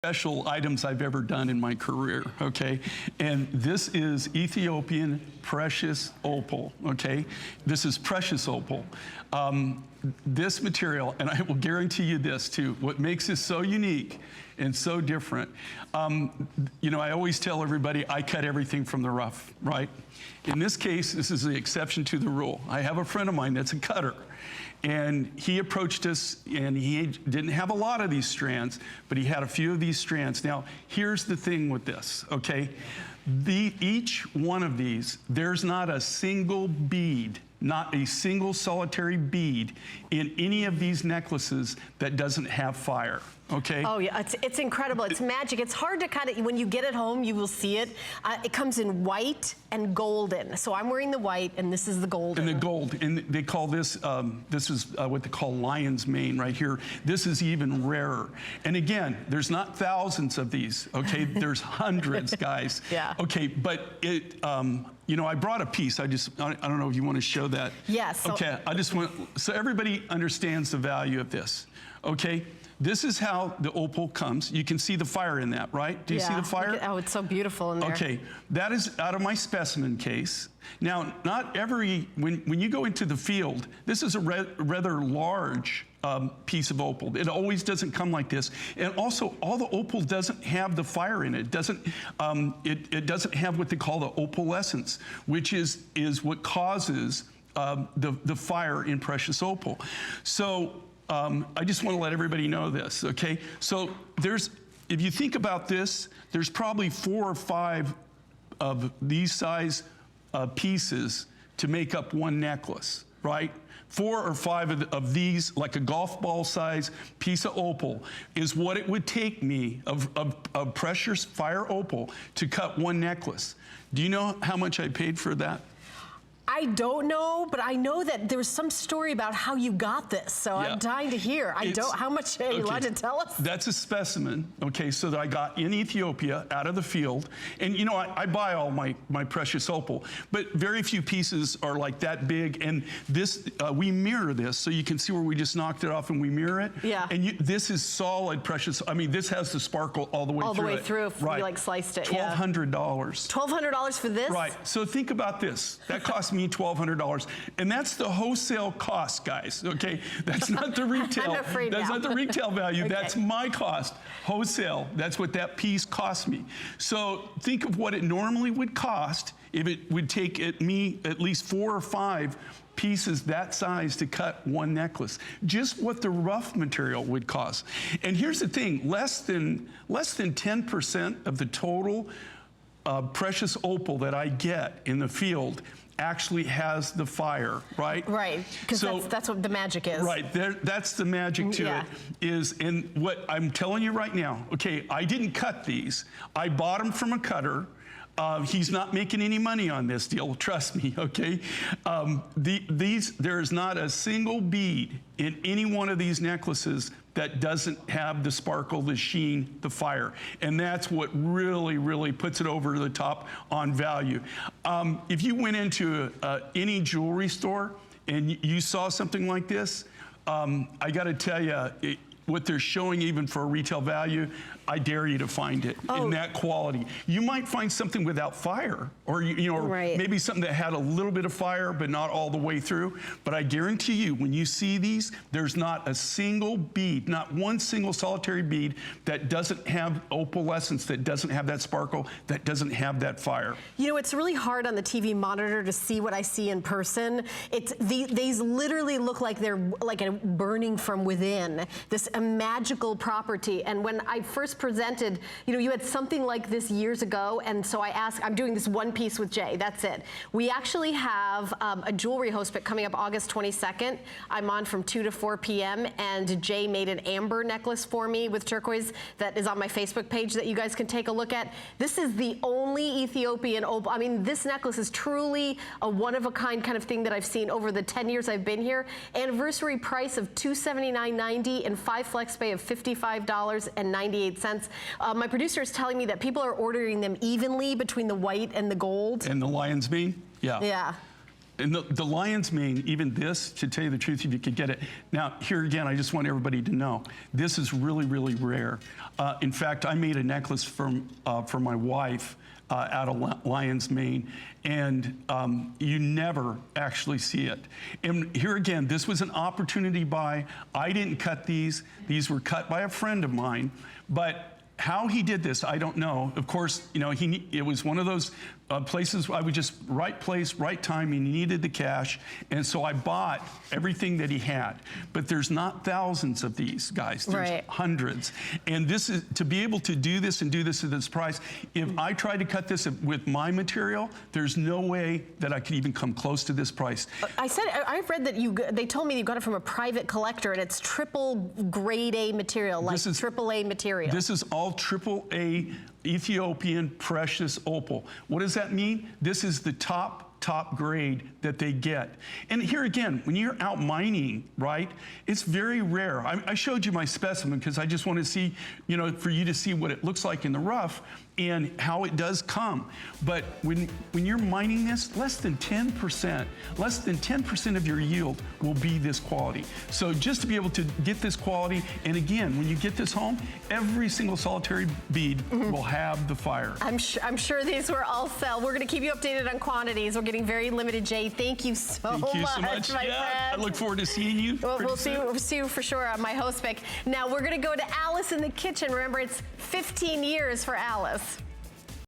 special items I've ever done in my career, okay? And this is Ethiopian precious opal, okay? This is precious opal. This material, and I will guarantee you this too, what makes this so unique and so different, you know, I always tell everybody I cut everything from the rough, right? In this case, this is the exception to the rule. I have a friend of mine that's a cutter. And he approached us, and he didn't have a lot of these strands, but he had a few of these strands. Now, here's the thing with this, okay? Each one of these, there's not a single bead, not a single solitary bead in any of these necklaces that doesn't have fire, okay? Oh yeah, it's incredible. It's magic. It's hard to kind of, when you get it home, you will see it. It comes in white and golden. So I'm wearing the white, and this is the golden. And the gold, and they call this, this is what they call lion's mane right here. This is even rarer. And again, there's not thousands of these, okay? There's hundreds, guys. Yeah. Okay, but it, you know, I brought a piece. I don't know if you want to show that. Yes. Okay, I just want, so everybody understands the value of this, okay? This is how the opal comes. You can see the fire in that, right? Do you see the fire? Oh, it's so beautiful in there. Okay, that is out of my specimen case. Now, not every, when you go into the field, this is a rather large piece of opal. It always doesn't come like this. And also, all the opal doesn't have the fire in it. It doesn't, it doesn't have what they call the opalescence, which is what causes the fire in precious opal. So, I just want to let everybody know this, okay? So there's, if you think about this, there's probably 4 or 5 of these size pieces to make up one necklace, right? 4 or 5 of these, like a golf ball size piece of opal, is what it would take me of precious fire opal to cut one necklace. Do you know how much I paid for that? I don't know, but I know that there was some story about how you got this, so yeah. I'm dying to hear. How much are you allowed to tell us? That's a specimen, okay, so that I got in Ethiopia out of the field. And you know, I buy all my precious opal, but very few pieces are like that big. And this, we mirror this, so you can see where we just knocked it off and we mirror it. Yeah. And this is solid precious. I mean, this has the sparkle all the way through. All the way through, right. You like sliced it, $1,200. $1,200 for this? Right, so think about this. That cost me $1,200, and that's the wholesale cost, guys, okay? That's not the retail. I'm afraid that's now. not the retail value. Okay. That's my cost, wholesale. That's what that piece cost me. So think of what it normally would cost if it would take me at least 4 or 5 pieces that size to cut one necklace. Just what the rough material would cost. And here's the thing, less than 10% of the total precious opal that I get in the field actually has the fire, right? Right, because that's what the magic is. Right, that's the magic to it, is in what I'm telling you right now. Okay, I didn't cut these. I bought them from a cutter. He's not making any money on this deal, trust me, okay? There's not a single bead in any one of these necklaces that doesn't have the sparkle, the sheen, the fire. And that's what really, really puts it over the top on value. If you went into any jewelry store and you saw something like this, I gotta tell you, what they're showing even for a retail value, I dare you to find it in that quality. You might find something without fire, or you know, maybe something that had a little bit of fire but not all the way through. But I guarantee you, when you see these, there's not a single bead, not one single solitary bead that doesn't have opalescence, that doesn't have that sparkle, that doesn't have that fire. You know, it's really hard on the TV monitor to see what I see in person. These literally look like they're like burning from within. This a magical property. And when I first presented, you know, you had something like this years ago, and so I asked, I'm doing this one piece with Jay, that's it. We actually have a jewelry host coming up August 22nd. I'm on from 2 to 4 p.m. and Jay made an amber necklace for me with turquoise that is on my Facebook page that you guys can take a look at. This is the only Ethiopian opal. I mean, this necklace is truly a one-of-a-kind kind of thing that I've seen over the 10 years I've been here. Anniversary price of $279.90 and 5 flex pay of $55.98. My producer is telling me that people are ordering them evenly between the white and the gold. And the lion's mane? Yeah. Yeah. And the lion's mane, even this, to tell you the truth, if you could get it. Now, here again, I just want everybody to know, this is really, really rare. In fact, I made a necklace for my wife out of lion's mane, and you never actually see it. And here again, this was an opportunity buy. I didn't cut these. These were cut by a friend of mine, but how he did this, I don't know. Of course, you know, it was one of those places I would just right place, right time. He needed the cash, and so I bought everything that he had. But there's not thousands of these, guys. There's hundreds. And this is to be able to do this and do this at this price. If I tried to cut this with my material, there's no way that I could even come close to this price. I read that they told me you got it from a private collector, and it's triple grade A material, like triple A material. This is all triple A Ethiopian precious opal. What does that mean? This is the top grade that they get. And here again, when you're out mining, right, it's very rare. I showed you my specimen because I just want to see, you know, for you to see what it looks like in the rough and how it does come. But when you're mining this, less than 10% of your yield will be this quality. So just to be able to get this quality, and again, when you get this home, every single solitary bead will have the fire. I'm sure these were all sell. We're going to keep you updated on quantities. We're getting very limited, Jay. Thank you so much, my friend. I look forward to seeing you. Well, we'll see you for sure on my host pick. Now we're going to go to Alice in the kitchen. Remember, it's 15 years for Alice.